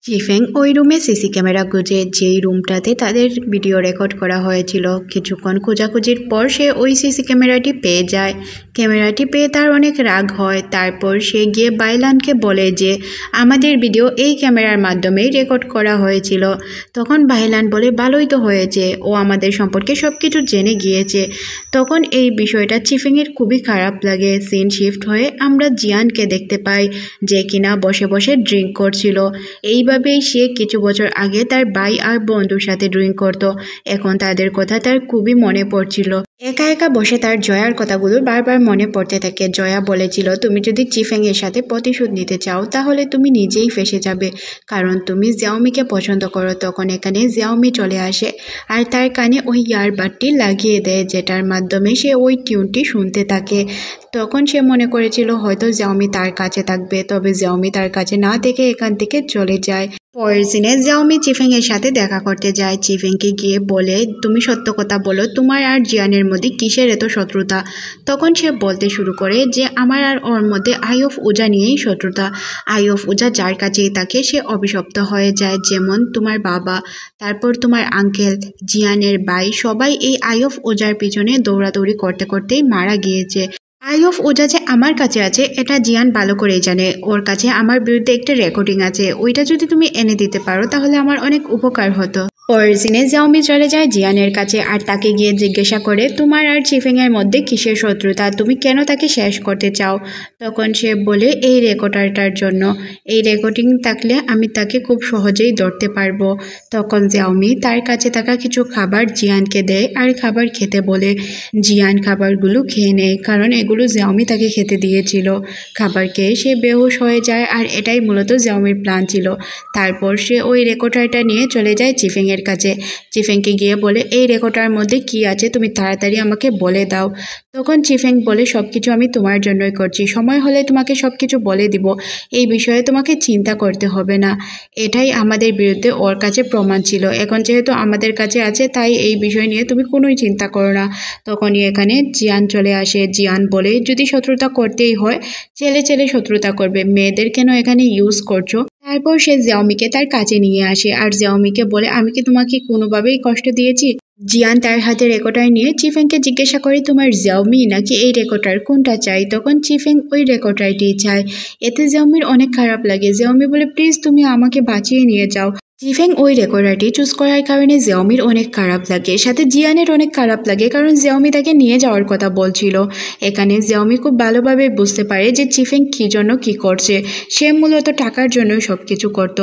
চিফেং ওই রুমে সিসি ক্যামেরা খুঁজে, যেই রুমটাতে তাদের ভিডিও রেকর্ড করা হয়েছিল। কিছুক্ষণ খোঁজাখুঁজির পর সে ওই সিসি ক্যামেরাটি পেয়ে যায়। ক্যামেরাটি পেয়ে তার অনেক রাগ হয়। তারপর সে গিয়ে বাইলানকে বলে যে আমাদের ভিডিও এই ক্যামেরার মাধ্যমেই রেকর্ড করা হয়েছিল। তখন বাইলান বলে, ভালোই তো হয়েছে, ও আমাদের সম্পর্কে সব কিছু জেনে গিয়েছে। তখন এই বিষয়টা চিফেংয়ের খুবই খারাপ লাগে। সিন শিফট হয়ে আমরা জিয়ানকে দেখতে পাই, যে কিনা বসে বসে ড্রিঙ্ক করছিল। এইভাবেই সে কিছু বছর আগে তার ভাই আর বন্ধুর সাথে ড্রিঙ্ক করত। এখন তাদের কথা তার খুবই মনে পড়ছিল। একা একা বসে তার জয়ার কথাগুলো বারবার মনে পড়তে থাকে। জয়া বলেছিল, তুমি যদি চিফেং এর সাথে প্রতিশোধ নিতে চাও তাহলে তুমি নিজেই ফেসে যাবে, কারণ তুমি জিয়াওমিকে পছন্দ করো। তখন এখানে জিয়াওমি চলে আসে আর তার কানে ওই ইয়ারবাডটি লাগিয়ে দেয়, যেটার মাধ্যমে সে ওই টিউনটি শুনতে থাকে। তখন সে মনে করেছিল হয়তো জিয়াওমি তার কাছে থাকবে, তবে জিয়াওমি তার কাছে না থেকে এখান থেকে চলে যায়। পরের দিনে জিয়াওমি চিফেং এর সাথে দেখা করতে যায়। চিফেংকে গিয়ে বলে, তুমি সত্য কথা বলো, তোমার আর জিয়ানের মধ্যে কিসের এত শত্রুতা? তখন সে বলতে শুরু করে যে আমার আর ওর মধ্যে আই অফ উজা নিয়েই শত্রুতা। আই অফ উজা যার কাছেই থাকে সে অভিশপ্ত হয়ে যায়, যেমন তোমার বাবা, তারপর তোমার আঙ্কেল, জিয়ানের ভাই, সবাই এই আই অফ উজার পিছনে দৌড়াদৌড়ি করতে করতেই মারা গিয়েছে। আই অফ ওজা যে আমার কাছে আছে এটা জিয়ান ভালো করেই জানে। ওর কাছে আমার বিরুদ্ধে একটা রেকর্ডিং আছে, ওইটা যদি তুমি এনে দিতে পারো তাহলে আমার অনেক উপকার হতো। পরের দিনে জিয়াওমি চলে যায় জিয়ানের কাছে আর তাকে গিয়ে জিজ্ঞাসা করে, তোমার আর চিফেং এর মধ্যে কিসের শত্রুতা, তুমি কেন তাকে শেষ করতে চাও? তখন সে বলে, এই রেকর্ডারটার জন্য, এই রেকর্ডিং থাকলে আমি তাকে খুব সহজেই ধরতে পারবো। তখন জিয়াওমি তার কাছে থাকা কিছু খাবার জিয়ানকে দেয় আর খাবার খেতে বলে। জিয়ান খাবারগুলো খেয়ে নেয়, কারণ এগুলো জিয়াওমি তাকে খেতে দিয়েছিল। খাবার খেয়ে সে বেহুশ হয়ে যায় আর এটাই মূলত জিয়াওমির প্ল্যান ছিল। তারপর সে ওই রেকর্ডারটা নিয়ে চলে যায় চিফেং এর কাছে। চিফেংকে গিয়ে বলে, এই রেকর্ডার মধ্যে কি আছে তুমি তাড়াতাড়ি আমাকে বলে দাও। তখন চিফেং বলে, সবকিছু আমি তোমার জন্যই করছি, সময় হলে তোমাকে সবকিছু বলে দিব, এই বিষয়ে তোমাকে চিন্তা করতে হবে না। এটাই আমাদের বিরুদ্ধে ওর কাছে প্রমাণ ছিল, এখন যেহেতু আমাদের কাছে আছে তাই এই বিষয় নিয়ে তুমি কোনোই চিন্তা করো না। তখনই এখানে জিয়ান চলে আসে। জিয়ান বলে, যদি শত্রুতা করতেই হয় ছেলে ছেলে শত্রুতা করবে, মেয়েদের কেন এখানে ইউজ করছো? তারপর সে জিয়াওমিকে তার কাছে নিয়ে আসে আর জিয়াওমিকে বলে, আমি কি তোমাকে কোনোভাবেই কষ্ট দিয়েছি? জিয়ান তার হাতে রেকর্ডার নিয়ে চিফেংকে জিজ্ঞাসা করে, তোমার জিয়াওমি নাকি এই রেকর্ডার, কোনটা চাই? তখন চিফেং ওই রেকর্ডারটি চায়। এতে জিয়াওমির অনেক খারাপ লাগে। জিয়াওমি বলে, প্লিজ তুমি আমাকে বাঁচিয়ে নিয়ে যাও। চিফেং ওই রেকর্ডারটি চুজ করার কারণে জিয়াওমির অনেক খারাপ লাগে, সাথে জিয়ানের অনেক খারাপ লাগে কারণ জিয়াওমি তাকে নিয়ে যাওয়ার কথা বলছিল। এখানে জিয়াওমি খুব ভালোভাবে বুঝতে পারে যে চিফেং কী জন্য কী করছে, সে মূলত টাকার জন্যই সব কিছু করত।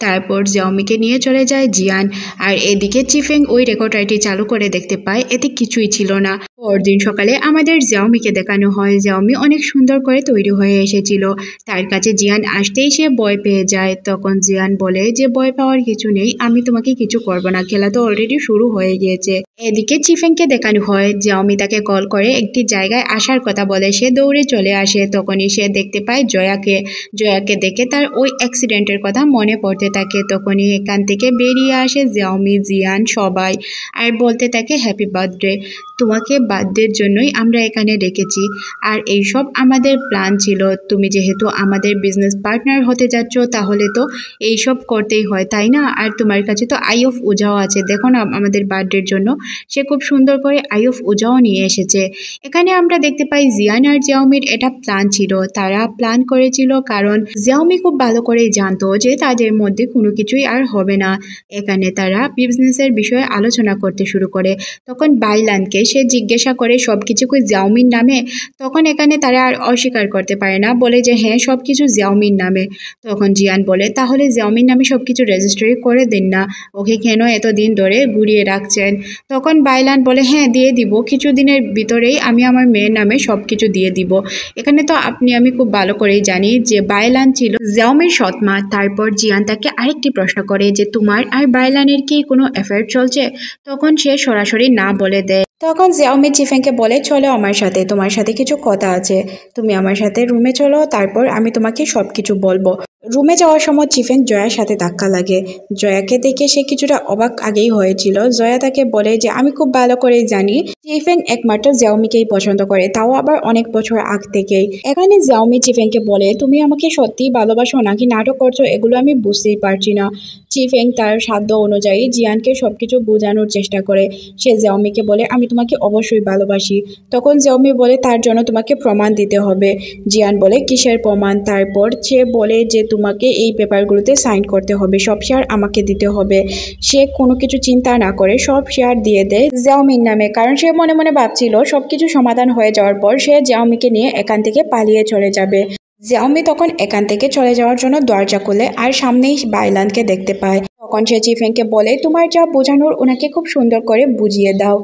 তারপর জিয়াওমিকে নিয়ে চলে যায় জিয়ান, আর এদিকে চিফেং ওই রেকর্ডারটি চালু করে দেখতে পায় এতে কিছুই ছিল না। পরদিন সকালে আমাদের জিয়াওমিকে দেখানো হয় জিয়াওমি অনেক সুন্দর করে তৈরি হয়ে এসেছিল। তার কাছে জিয়ান আসতেই সে ভয় পেয়ে যায়। তখন জিয়ান বলে যে ভয় পাওয়ার কিছু নেই, আমি তোমাকে কিছু করবো না, খেলা তো অলরেডি শুরু হয়ে গিয়েছে। এদিকে চিফেংকে দেখানো হয় জিয়াওমি তাকে কল করে একটি জায়গায় আসার কথা বলে, সে দৌড়ে চলে আসে। তখনই সে দেখতে পায় জয়াকে দেখে তার ওই অ্যাক্সিডেন্টের কথা মনে পড়তে থাকে। তখনই এখান থেকে বেরিয়ে আসে জিয়াওমি, জিয়ান সবাই, আর বলতে থাকে হ্যাপি বার্থডে, তোমাকে বার্থডের জন্যই আমরা এখানে ডেকেছি, আর এইসব আমাদের প্ল্যান ছিল। তুমি যেহেতু আমাদের বিজনেস পার্টনার হতে যাচ্ছ তাহলে তো এইসব করতেই হয়, তাই না? আর তোমার কাছে তো আই অফ উজাও আছে, দেখো না আমাদের বার্থডের জন্য সে খুব সুন্দর করে আই অফ উজাও নিয়ে এসেছে। এখানে আমরা দেখতে পাই জিয়ান আর জিয়াওমির এটা প্ল্যান ছিল, তারা প্ল্যান করেছিল কারণ জিয়াওমি খুব ভালো করেই জানতো যে তাদের মধ্যে কোনো কিছুই আর হবে না। এখানে তারা বিজনেসের বিষয়ে আলোচনা করতে শুরু করে। তখন বাইলানকে সে জিজ্ঞাসা করে সব কিছু কি জিয়াওমির নামে? তখন এখানে তারা আর অস্বীকার করতে পারে না, বলে যে হ্যাঁ সব কিছু জিয়াওমির নামে। তখন জিয়ান বলে তাহলে জিয়াওমির নামে সব কিছু রেজিস্ট্রি করে দিন না, ওকে কেন এতদিন ধরে ঘুরিয়ে রাখছেন? তখন বাইলান বলে হ্যাঁ দিয়ে দিব, কিছুদিনের ভিতরেই আমি আমার মেয়ের নামে সব কিছু দিয়ে দিব। এখানে তো আমি খুব ভালো করেই জানি যে বাইলান ছিল জিয়াওমির সৎমা। তারপর জিয়ান তাকে আরেকটি প্রশ্ন করে যে তোমার আর বাইলানের কি কোনো অ্যাফেয়ার চলছে? তখন সে সরাসরি না বলে দেয়। তখন জিয়াওমি চিফেংকে বলে চলো আমার সাথে, তোমার সাথে কিছু কথা আছে, তুমি আমার সাথে রুমে চলো, তারপর আমি তোমাকে সব কিছু বলবো। রুমে যাওয়ার সময় চিফেং জয়ার সাথে ধাক্কা লাগে। জয়াকে দেখে সে কিছুটা অবাক আগেই হয়েছিল। জয়া তাকে বলে যে আমি খুব ভালো করেই জানি চিফেং একমাত্র জিয়াওমিকেই পছন্দ করে, তাও আবার অনেক বছর আগ থেকেই। এখানে জিয়াওমি চিফেংকে বলে তুমি আমাকে সত্যিই ভালোবাসো নাকি নাটক করছো, এগুলো আমি বুঝতেই পারছি না। চিফেং তার সাধ্য অনুযায়ী জিয়ানকে সবকিছু বোঝানোর চেষ্টা করে। সে জিয়াওমিকে বলে আমি তোমাকে অবশ্যই ভালোবাসি। তখন জিয়াওমি বলে তার জন্য তোমাকে প্রমাণ দিতে হবে। জিয়ান বলে কিসের প্রমাণ? তারপর সে বলে যে তোমাকে এই পেপারগুলোতে সাইন করতে হবে, সব শেয়ার আমাকে দিতে হবে। সে কোনো কিছু চিন্তা না করে সব শেয়ার দিয়ে দেয় জিয়াওমির নামে, কারণ সে মনে মনে ভাবছিল সবকিছু সমাধান হয়ে যাওয়ার পর সে জিয়াওমিকে নিয়ে এখান থেকে পালিয়ে চলে যাবে। জিয়াওমি তখন এখান থেকে চলে যাওয়ার জন্য দরজা খুলে আর সামনেই বাইলানকে দেখতে পায়। তখন সে চিফেংকে বলে তোমার যা বোঝানোর ওনাকে খুব সুন্দর করে বুঝিয়ে দাও।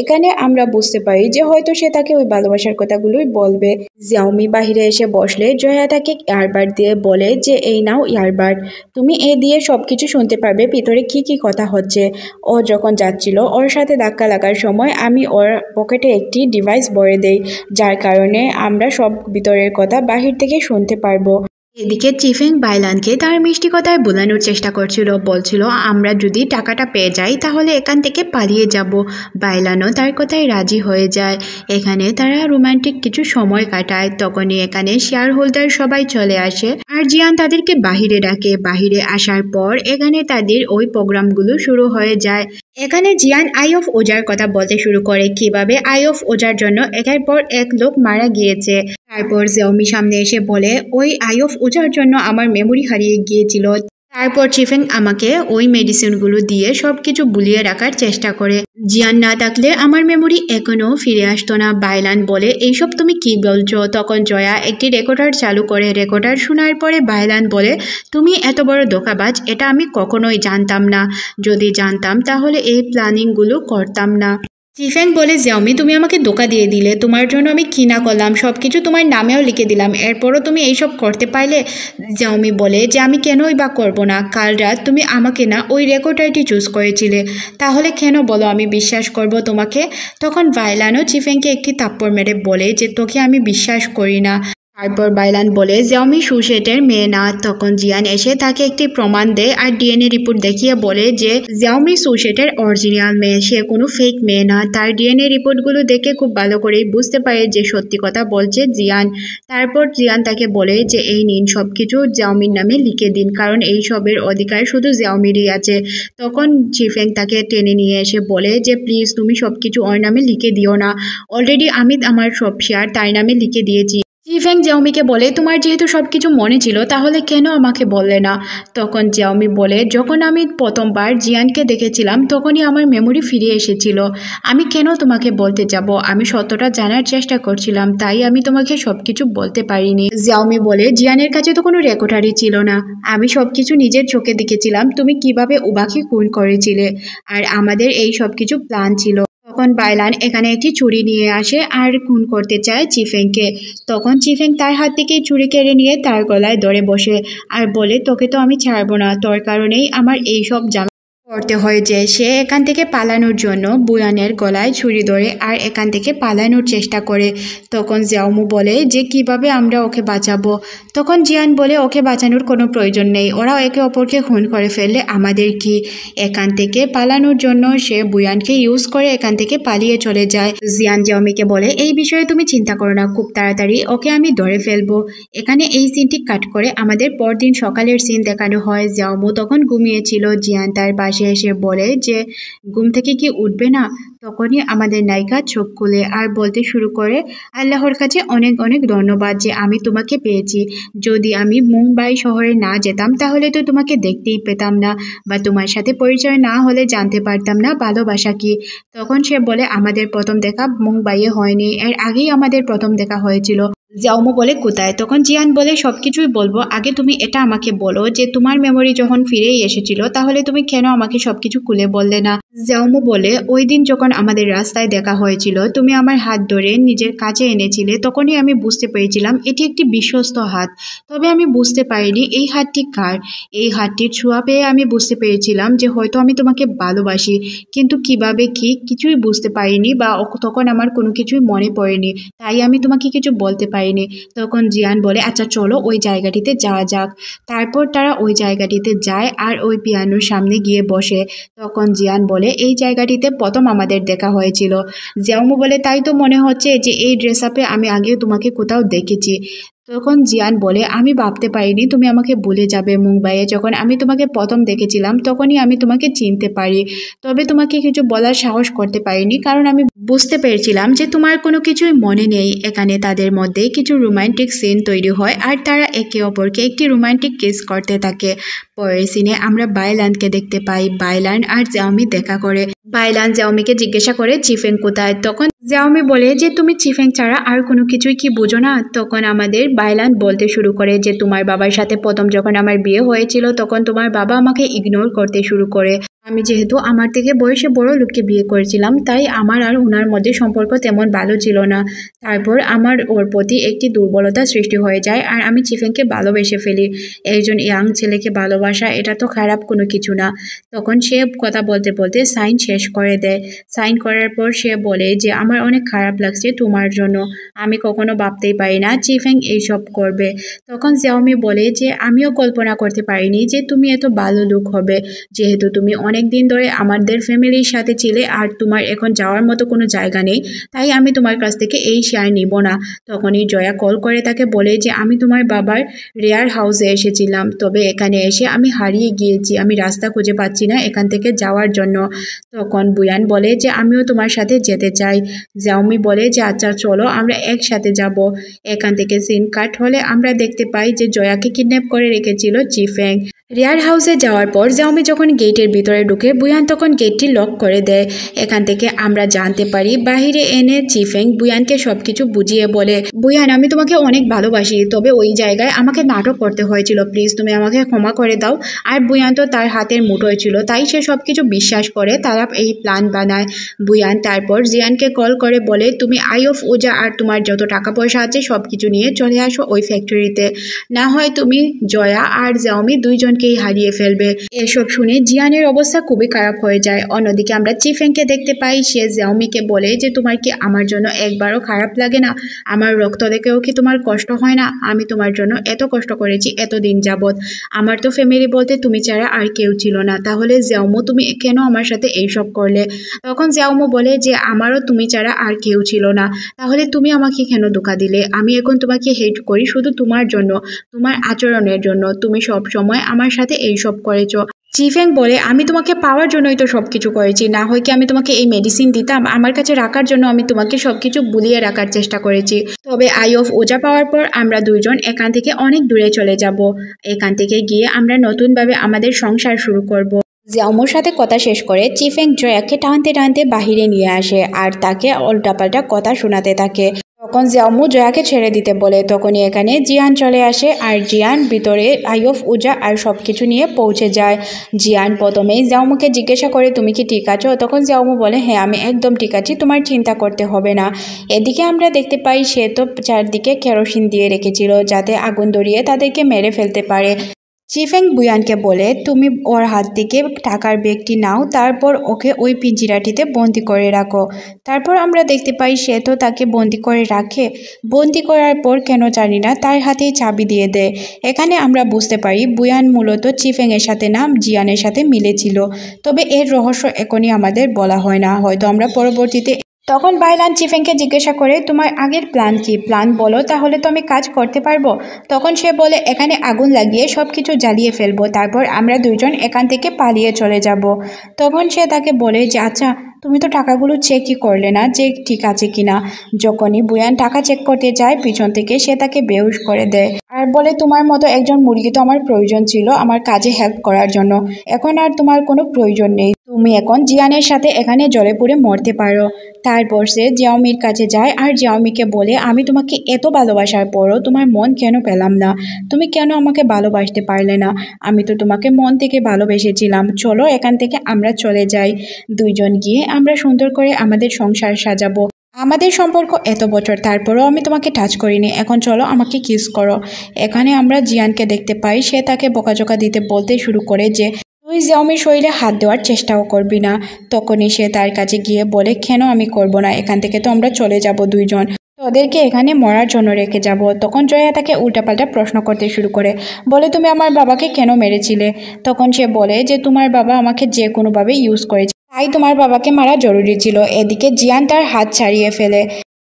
এখানে আমরা বুঝতে পারি যে হয়তো সে তাকে ওই ভালোবাসার কথাগুলোই বলবে। জিয়াওমি বাহিরে এসে বসলে জয়া তাকে ইয়ারবাড দিয়ে বলে যে এই নাও ইয়ারবাড, তুমি এ দিয়ে সব কিছু শুনতে পারবে ভিতরে কি কি কথা হচ্ছে। ও যখন যাচ্ছিল ওর সাথে ধাক্কা লাগার সময় আমি ওর পকেটে একটি ডিভাইস ভরে দেই, যার কারণে আমরা সব ভিতরের কথা বাহির থেকে শুনতে পারবো। এদিকে চিফেং বাইলানকে তার মিষ্টি কথায় বোঝানোর চেষ্টা করছিল, বলছিল আমরা যদি টাকাটা পেয়ে যাই তাহলে এখান থেকে পালিয়ে যাব। বাইলানও তার কথায় রাজি হয়ে যায়। এখানে তারা রোমান্টিক কিছু সময় কাটায়। তখনই এখানে শেয়ার হোল্ডার সবাই চলে আসে আর জিয়ান তাদেরকে বাহিরে ডাকে। বাহিরে আসার পর এখানে তাদের ওই প্রোগ্রামগুলো শুরু হয়ে যায়। এখানে জিয়ান আই অফ ওজার কথা বলতে শুরু করে, কিভাবে আই অফ ওজার জন্য একের পর এক লোক মারা গিয়েছে। তারপর জিয়াওমি সামনে এসে বলে ওই আই অফ ওজার জন্য আমার মেমোরি হারিয়ে গিয়েছিল। তারপর চিফেং আমাকে ওই মেডিসিনগুলো দিয়ে সব কিছু ভুলিয়ে রাখার চেষ্টা করে। জিয়ান না থাকলে আমার মেমোরি এখনো ফিরে আসতো না। বাইলান বলে এইসব তুমি কি বলছো? তখন জয়া একটি রেকর্ডার চালু করে। রেকর্ডার শোনার পরে বাইলান বলে তুমি এত বড় ধোঁকাবাজ, এটা আমি কখনোই জানতাম না, যদি জানতাম তাহলে এই প্ল্যানিংগুলো করতাম না। চিফেং বলে জিয়াওমি তুমি আমাকে ধোঁকা দিয়ে দিলে, তোমার জন্য আমি কি না করলাম, সব কিছু তোমার নামেও লিখে দিলাম, এরপরও তুমি এইসব করতে পারলে। জিয়াওমি বলে যে আমি কেনই বা করবো না, কাল রাত তুমি আমাকে না ওই রেকর্ডারটি চুজ করেছিলে, তাহলে কেন বলো আমি বিশ্বাস করব তোমাকে? তখন বাইলানও চিফেংকে একটি থাপ্পড় মেরে বলে যে তোকে আমি বিশ্বাস করি না। তারপর বাইলান বলে জিয়াওমি সুশেটের মেয়ে না। তখন জিয়ান এসে তাকে একটি প্রমাণ দেয় আর ডিএনএ রিপোর্ট দেখিয়ে বলে যে জিয়াওমি সুশেটের অরিজিনাল মেয়ে, সে কোনো ফেক মেয়ে না। তার ডিএনএ রিপোর্টগুলো দেখে খুব ভালো করেই বুঝতে পারে যে সত্যি কথা বলছে জিয়ান। তারপর জিয়ান তাকে বলে যে এই নিন সব কিছু জিয়াওমির নামে লিখে দিন, কারণ এই সবের অধিকার শুধু জিয়াওমিরই আছে। তখন চিফেং তাকে টেনে নিয়ে এসে বলে যে প্লিজ তুমি সব কিছু ওর নামে লিখে দিও না, অলরেডি আমি আমার সব শেয়ার তার নামে লিখে দিয়েছি। চিফেং জিয়াওমিকে বলে, তোমার যেহেতু সব কিছু মনে ছিল তাহলে কেন আমাকে বললে না? তখন জিয়াওমি বলে, যখন আমি প্রথমবার জিয়ানকে দেখেছিলাম তখনই আমার মেমোরি ফিরে এসেছিল। আমি কেন তোমাকে বলতে যাব? আমি সত্যটা জানার চেষ্টা করছিলাম, তাই আমি তোমাকে সব কিছু বলতে পারিনি। জিয়াওমি বলে, জিয়ানের কাছে তো কোনো রেকর্ডারই ছিল না। আমি সব কিছু নিজের চোখে দেখেছিলাম, তুমি কিভাবে উবাকে খুন করেছিলে, আর আমাদের এই সব কিছু প্ল্যান ছিল। তখন বাইলান এখানে একটি ছুরি নিয়ে আসে আর খুন করতে চায় চিফেংকে। তখন চিফেং তার হাত থেকে ছুরি কেড়ে নিয়ে তার গলায় ধরে বসে আর বলে, তোকে তো আমি ছাড়বো না, তোর কারণেই আমার এই সব করতে হয়েছে। সে এখান থেকে পালানোর জন্য বুয়ানের গলায় ছুরি ধরে আর এখান থেকে পালানোর চেষ্টা করে। তখন জিয়াওমু বলে যে কিভাবে আমরা ওকে বাঁচাবো। তখন জিয়ান বলে, ওকে বাঁচানোর কোনো প্রয়োজন নেই, ওরা একে অপরকে খুন করে ফেললে আমাদের কি? এখান থেকে পালানোর জন্য সে বুয়ানকে ইউজ করে এখান থেকে পালিয়ে চলে যায়। জিয়ান জিয়াওমিকে বলে, এই বিষয়ে তুমি চিন্তা করো না, খুব তাড়াতাড়ি ওকে আমি ধরে ফেলবো। এখানে এই সিনটি কাট করে আমাদের পরদিন সকালের সিন দেখানো হয়। জিয়াওমু তখন ঘুমিয়েছিল। জিয়ান তার পাশে এসে বলে যে ঘুম থেকে কি উঠবে না? তখনই আমাদের নায়িকা চোখ খুলে আর বলতে শুরু করে, আল্লাহর কাছে অনেক অনেক ধন্যবাদ যে আমি তোমাকে পেয়েছি। যদি আমি মুম্বাই শহরে না যেতাম তাহলে তো তোমাকে দেখতেই পেতাম না, বা তোমার সাথে পরিচয় না হলে জানতে পারতাম না ভালোবাসা কি। তখন সে বলে, আমাদের প্রথম দেখা মুম্বাইয়ে হয়নি, এর আগেই আমাদের প্রথম দেখা হয়েছিল। জিয়াওমু বলে, কোথায়? তখন জিয়ান বলে, সবকিছুই বলবো, আগে তুমি এটা আমাকে বলো যে তোমার মেমোরি যখন ফিরেই এসেছিল তাহলে তুমি কেন আমাকে সবকিছু খুলে বললে না? জিয়াওমু বলে, ওই দিন যখন আমাদের রাস্তায় দেখা হয়েছিল তুমি আমার হাত ধরে নিজের কাছে এনেছিলে, তখনই আমি বুঝতে পেরেছিলাম এটি একটি বিশ্বস্ত হাত। তবে আমি বুঝতে পারিনি এই হাতটি কার। এই হাতটির ছোঁয়া পেয়ে আমি বুঝতে পেরেছিলাম যে হয়তো আমি তোমাকে ভালোবাসি, কিন্তু কিভাবে কি কিছুই বুঝতে পারিনি, বা তখন আমার কোনো কিছুই মনে পড়েনি, তাই আমি তোমাকে কিছু বলতে পারিনি। তখন জিয়ান বলে, আচ্ছা চলো ওই জায়গাটিতে যাওয়া যাক। তারপর তারা ওই জায়গাটিতে যায় আর ওই পিয়ানোর সামনে গিয়ে বসে। তখন জিয়ান বলে, এই জায়গাটিতে প্রথম আমাদের দেখা হয়েছিল। জিয়াওমু বলে, তাই তো মনে হচ্ছে যে এই ড্রেস আপে আমি আগেও তোমাকে কোথাও দেখেছি। তখন জিয়ান বলে, আমি ভাবতে পারিনি তুমি আমাকে ভুলে যাবে। মুম্বাইয়ে যখন আমি তোমাকে প্রথম দেখেছিলাম তখনই আমি তোমাকে চিনতে পারি, তবে তোমাকে কিছু বলার সাহস করতে পারিনি, কারণ আমি বুঝতে পেরেছিলাম যে তোমার কোনো কিছুই মনে নেই। এখানে তাদের মধ্যে কিছু রোমান্টিক সিন তৈরি হয় আর তারা একে অপরকে একটি রোমান্টিক কিস করতে থাকে। পরের সিনে আমরা বাইলানকে দেখতে পাই। বাইলান আর জিয়াওমি দেখা করে। বাইলান জিয়াওমিকে জিজ্ঞাসা করে চিফেং কোথায়। তখন জিয়াওমি বলে যে তুমি চিফেং ছাড়া আর কোনো কিছুই কি বুঝো না? তখন আমাদের বাইলান বলতে শুরু করে যে তোমার বাবার সাথে প্রথম যখন আমার বিয়ে হয়েছিল তখন তোমার বাবা আমাকে ইগনোর করতে শুরু করে। আমি যেহেতু আমার থেকে বয়সে বড় লোককে বিয়ে করেছিলাম, তাই আমার আর ওনার মধ্যে সম্পর্ক তেমন ভালো ছিল না। তারপর আমার ওর প্রতি একটি দুর্বলতা সৃষ্টি হয়ে যায় আর আমি চিফেংকে ভালোবেসে ফেলি। একজন ইয়াং ছেলেকে ভালোবাসা এটা তো খারাপ কোনো কিছু না। তখন সে কথা বলতে বলতে সাইন শেষ করে দেয়। সাইন করার পর সে বলে যে আমার অনেক খারাপ লাগছে তোমার জন্য, আমি কখনো ভাবতেই পারি না চিফেং এইসব করবে। তখন জিয়াওমি বলে যে আমিও কল্পনা করতে পারিনি যে তুমি এত ভালো লোক হবে, যেহেতু তুমি অনেক দিন ধরে আমাদের ফ্যামিলির সাথে ছিলে আর তোমার এখন যাওয়ার মতো কোনো জায়গা নেই, তাই আমি তোমার কাছ থেকে এই শেয়ার নিব না। তখনই জয়া কল করে তাকে বলে যে আমি তোমার বাবার রেয়ার হাউসে এসেছিলাম, তবে এখানে এসে আমি হারিয়ে গিয়েছি, আমি রাস্তা খুঁজে পাচ্ছি না এখান থেকে যাওয়ার জন্য। তখন বুয়ান বলে যে আমিও তোমার সাথে যেতে চাই। জিয়াওমি বলে যে আচ্ছা চলো আমরা একসাথে যাব। এখান থেকে সিন কাট হলে আমরা দেখতে পাই যে জয়াকে কিডন্যাপ করে রেখেছিল চিফেং। রেয়ার হাউসে যাওয়ার পর জিয়াওমি যখন গেটের ভিতরে ঢুকে বুয়ান তখন গেটটি লক করে দেয়। এখান থেকে আমরা জানতে পারি বাহিরে এনে চিফেং বুয়ানকে সবকিছু বুঝিয়ে বলে, বুয়ান আমি তোমাকে অনেক ভালোবাসি, তবে ওই জায়গায় আমাকে নাটক করতে হয়েছিল, প্লিজ তুমি আমাকে ক্ষমা করে দাও। আর বুয়ান তো তার হাতের মুঠোয় ছিল, তাই সে সবকিছু বিশ্বাস করে তারা এই প্ল্যান বানায়। বুয়ান তারপর জিয়ানকে কল করে বলে তুমি আই অফ ওজা আর তোমার যত টাকা পয়সা আছে সবকিছু নিয়ে চলে আসো ওই ফ্যাক্টরিতে, না হয় তুমি জয়া আর জিয়াওমি দুইজনকেই হারিয়ে ফেলবে। এসব শুনে জিয়ানের অবস্থা খুবই খারাপ হয়ে যায়। অন্যদিকে আমরা চিফেংকে দেখতে পাই, সে জিয়াওমিকে বলে যে তোমার কি আমার জন্য একবারও খারাপ লাগে না? আমার রক্ত দেখেও কি তোমার কষ্ট হয় না? আমি তোমার জন্য এত কষ্ট করেছি এতদিন যাবৎ, আমার তো ফ্যামিলি বলতে তুমি ছাড়া আর কেউ ছিল না, তাহলে জিয়াওমু তুমি কেন আমার সাথে এইসব করলে? তখন জিয়াওমু বলে যে আমারও তুমি ছাড়া আর কেউ ছিল না, তাহলে তুমি আমাকে কেন ধোঁকা দিলে? আমি এখন তোমাকে হেট করি শুধু তোমার জন্য, তোমার আচরণের জন্য, তুমি সব সময় আমার সাথে এইসব করেছো। চিফেং বলে আমি তোমাকে পাওয়ার জন্যই তো সব কিছু করেছি, না হয় কি আমি তোমাকে এই মেডিসিন দিতাম? আমার কাছে রাখার জন্য আমি তোমাকে সব কিছু বুলিয়ে রাখার চেষ্টা করেছি। তবে আই অফ ওজা পাওয়ার পর আমরা দুইজন এখান থেকে অনেক দূরে চলে যাব। এখান থেকে গিয়ে আমরা নতুনভাবে আমাদের সংসার শুরু করব। জিয়াওমোর সাথে কথা শেষ করে চিফেং জয়াকে টানতে টানতে বাহিরে নিয়ে আসে আর তাকে উল্টাপাল্টা কথা শোনাতে থাকে। তখন জিয়াওমো জয়াকে ছেড়ে দিতে বলে, তখনই এখানে জিয়ান চলে আসে আর জিয়ান ভিতরে আই অফ উজা আর সব কিছু নিয়ে পৌঁছে যায়। জিয়ান প্রথমেই জিয়াওমোকে জিজ্ঞাসা করে তুমি কি ঠিক আছো? তখন জিয়াওমো বলে হ্যাঁ আমি একদম ঠিক আছি, তোমার চিন্তা করতে হবে না। এদিকে আমরা দেখতে পাই সে তো চারদিকে কেরোসিন দিয়ে রেখেছিল যাতে আগুন ধরিয়ে তাদেরকে মেরে ফেলতে পারে। চিফেং বুয়ানকে বলে তুমি ওর হাত থেকে টাকার ব্যাগটি নাও, তারপর ওকে ওই পিঞ্জিরাটিতে বন্দি করে রাখো। তারপর আমরা দেখতে পাই সে তো তাকে বন্দি করে রাখে। বন্দি করার পর কেন জানি না তার হাতেই চাবি দিয়ে দেয়। এখানে আমরা বুঝতে পারি বুয়ান মূলত চিফেংয়ের সাথে না জিয়ানের সাথে মিলেছিল। তবে এর রহস্য এখনই আমাদের বলা হয় না, হয়তো আমরা পরবর্তীতে। তখন বাইলান চিফেংকে জিজ্ঞাসা করে তোমার আগের প্ল্যান কি? প্ল্যান বলো, তাহলে তো আমি কাজ করতে পারবো। তখন সে বলে এখানে আগুন লাগিয়ে সব কিছু জ্বালিয়ে ফেলবো, তারপর আমরা দুইজন এখান থেকে পালিয়ে চলে যাব। তখন সে তাকে বলে যে আচ্ছা তুমি তো টাকাগুলো চেকই করলে না যে ঠিক আছে কিনা। যখনই বুয়ান টাকা চেক করতে যায় পিছন থেকে সে তাকে বেহুশ করে দেয় আর বলে তোমার মতো একজন মুরগি তো আমার প্রয়োজন ছিল আমার কাজে হেল্প করার জন্য, এখন আর তোমার কোনো প্রয়োজন নেই, তুমি এখন জিয়ানের সাথে এখানে জলে পড়ে মরতে পারো। তারপর সে জিয়াওমির কাছে যায় আর জিয়াওমিকে বলে আমি তোমাকে এত ভালোবাসার পরও তোমার মন কেন পেলাম না, তুমি কেন আমাকে ভালোবাসতে পারলে না? আমি তো তোমাকে মন থেকে ভালোবেসেছিলাম, চলো এখান থেকে আমরা চলে যাই। দুইজন গিয়ে আমরা সুন্দর করে আমাদের সংসার সাজাবো। আমাদের সম্পর্ক এত বছর তারপরেও আমি তোমাকে টাচ করিনি, এখন চলো আমাকে কিস করো। এখানে আমরা জিয়ানকে দেখতে পাই সে তাকে বকাঝকা দিতে বলতে শুরু করে যে তুই জিয়াওমির শরীরে হাত দেওয়ার চেষ্টাও করবি না। তখনই সে তার কাছে গিয়ে বলে কেন আমি করব না, এখান থেকে তো আমরা চলে যাব দুইজন, তোদেরকে এখানে মরার জন্য রেখে যাব। তখন জয়া তাকে উল্টাপাল্টা প্রশ্ন করতে শুরু করে, বলে তুমি আমার বাবাকে কেন মেরেছিলে? তখন সে বলে যে তোমার বাবা আমাকে যে কোনোভাবে ইউজ করেছে, তাই তোমার বাবাকে মারা জরুরি ছিল। এদিকে জিয়ান তার হাত ছাড়িয়ে ফেলে।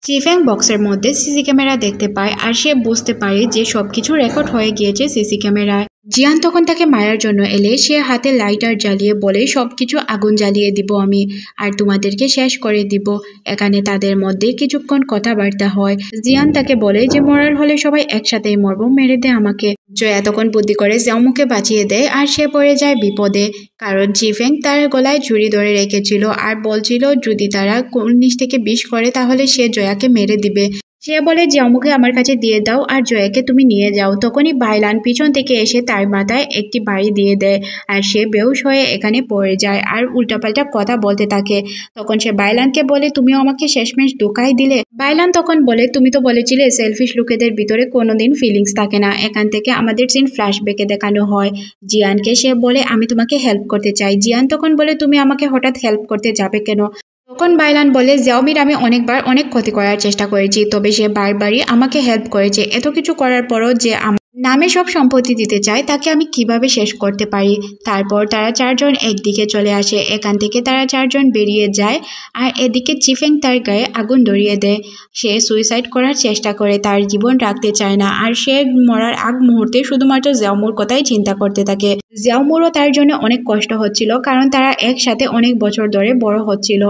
চিফেং বক্সের মধ্যে সিসি ক্যামেরা দেখতে পায় আর সে বুঝতে পারে যে সবকিছু রেকর্ড হয়ে গিয়েছে সিসি ক্যামেরায়। জিয়ান তখন তাকে মারার জন্য এলে সে হাতে লাইটার জ্বালিয়ে বলে সবকিছু আগুন জ্বালিয়ে দিব আমি আর তোমাদেরকে শেষ করে দিব। এখানে তাদের মধ্যে কিছুক্ষণ কথাবার্তা হয়। জিয়ান তাকে বলে যে মরার হলে সবাই একসাথেই মরবো, মেরে দে আমাকে। জয়া তখন বুদ্ধি করে জিয়াওমোকে বাঁচিয়ে দেয় আর সে পড়ে যায় বিপদে, কারণ চিফেং তার গলায় ঝুড়ি ধরে রেখেছিল আর বলছিল যদি তারা 19 থেকে 20 করে তাহলে সে জয়াকে মেরে দিবে। সে বলে জিয়াওমোকে আমার কাছে দিয়ে দাও আর জয়াকে তুমি নিয়ে যাও। তখনই বাইলান পিছন থেকে এসে তার মাথায় একটি বাড়ি দিয়ে দেয় আর সে বেহুশ হয়ে এখানে পড়ে যায় আর উল্টাপাল্টা কথা বলতে থাকে। তখন সে বাইলানকে বলে তুমিও আমাকে শেষমেশ ধোঁকাই দিলে। বাইলান তখন বলে তুমি তো বলেছিলে সেলফিশ লোকেদের ভিতরে কোনোদিন ফিলিংস থাকে না। এখান থেকে আমাদের সিন ফ্ল্যাশব্যাকে দেখানো হয়। জিয়ানকে সে বলে আমি তোমাকে হেল্প করতে চাই। জিয়ান তখন বলে তুমি আমাকে হঠাৎ হেল্প করতে যাবে কেন? তখন বাইলান বলে জিয়াওমির আমি অনেকবার অনেক ক্ষতি করার চেষ্টা করেছি, তবে সে বারবারই আমাকে হেল্প করেছে। এত কিছু করার পরও যে আমার নামে সব সম্পত্তি দিতে চায় তাকে আমি কিভাবে শেষ করতে পারি? তারপর তারা চারজন একদিকে চলে আসে। এখান থেকে তারা চারজন বেরিয়ে যায় আর এদিকে চিফেং তার গায়ে আগুন ধরিয়ে দেয়। সে সুইসাইড করার চেষ্টা করে, তার জীবন রাখতে চায় না আর সে মরার আগ মুহূর্তে শুধুমাত্র জিয়াওমোর কথাই চিন্তা করতে থাকে। জিয়াওমোরও তার জন্য অনেক কষ্ট হচ্ছিল, কারণ তারা একসাথে অনেক বছর ধরে বড় হচ্ছিল।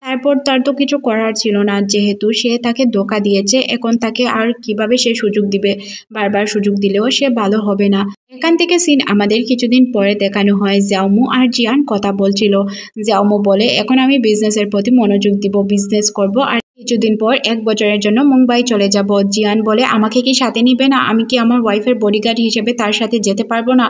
তারপর তার তো কিছু করার ছিল না, যেহেতু সে তাকে ধোঁকা দিয়েছে। এখন তাকে আর কিভাবে সে সুযোগ দিবে? বারবার সুযোগ দিলেও সে ভালো হবে না। এখান থেকে সিন আমাদের কিছুদিন পরে দেখানো হয়। জিয়াওমো আর জিয়ান কথা বলছিল। জিয়াওমো বলে এখন আমি বিজনেসের প্রতি মনোযোগ দিব, বিজনেস করব আর কিছুদিন পর 1 বছরের জন্য মুম্বাই চলে যাব। জিয়ান বলে আমাকে কি সাথে নিবে না? আমি কি আমার ওয়াইফের বডিগার্ড হিসেবে তার সাথে যেতে পারবো না?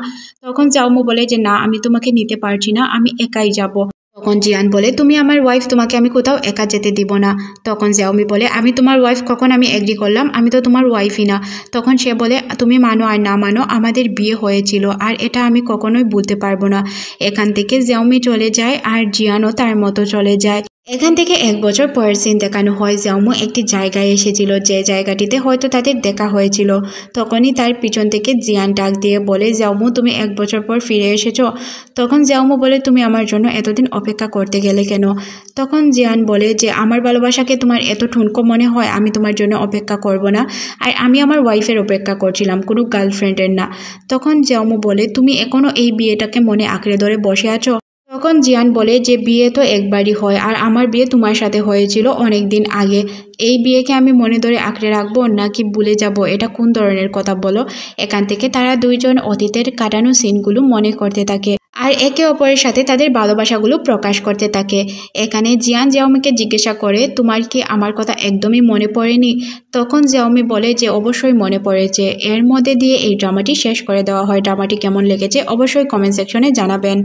তখন জিয়াওমো বলে যে না আমি তোমাকে নিতে পারছি না, আমি একাই যাব। তখন জিয়ান বলে তুমি আমার ওয়াইফ, তোমাকে আমি কোথাও একা যেতে দিব না। তখন জিয়াওমি বলে আমি তোমার ওয়াইফ কখন আমি এগ্রি করলাম? আমি তো তোমার ওয়াইফই না। তখন সে বলে তুমি মানো আর না মানো আমাদের বিয়ে হয়েছিল আর এটা আমি কখনোই ভুলতে পারবো না। এখান থেকে জিয়াওমি চলে যায় আর জিয়ানও তার মতো চলে যায়। এখান থেকে 1 বছর পরের সিন দেখানো হয় জাউমু একটি জায়গায় এসেছিল যে জায়গাটিতে হয়তো তাদের দেখা হয়েছিল। তখনই তার পিছন থেকে জিয়ান ডাক দিয়ে বলে, জাউমু তুমি 1 বছর পর ফিরে এসেছো। তখন জাউমু বলে, তুমি আমার জন্য এতদিন অপেক্ষা করতে গেলে কেন? তখন জিয়ান বলে যে আমার ভালোবাসাকে তোমার এত ঠুনকো মনে হয়, আমি তোমার জন্য অপেক্ষা করব না। আর আমি আমার ওয়াইফের অপেক্ষা করছিলাম, কোনো গার্লফ্রেন্ডের না। তখন জাউমু বলে, তুমি এখনো এই বিয়েটাকে মনে আঁকড়ে ধরে বসে আছো? তখন জিয়ান বলে যে বিয়ে তো একবারই হয়, আর আমার বিয়ে তোমার সাথে হয়েছিল অনেক দিন আগে। এই বিয়েকে আমি মনে ধরে আঁকড়ে রাখবো নাকি ভুলে যাব, এটা কোন ধরনের কথা বলো? এখান থেকে তারা দুইজন অতীতের কাটানো সিনগুলো মনে করতে থাকে আর একে অপরের সাথে তাদের ভালোবাসাগুলো প্রকাশ করতে থাকে। এখানে জিয়ান জাওমিকে জিজ্ঞাসা করে, তোমার কি আমার কথা একদমই মনে পড়েনি? তখন জাওমি বলে যে অবশ্যই মনে পড়েছে। এর মধ্যে দিয়ে এই ড্রামাটি শেষ করে দেওয়া হয়। ড্রামাটি কেমন লেগেছে অবশ্যই কমেন্ট সেকশনে জানাবেন।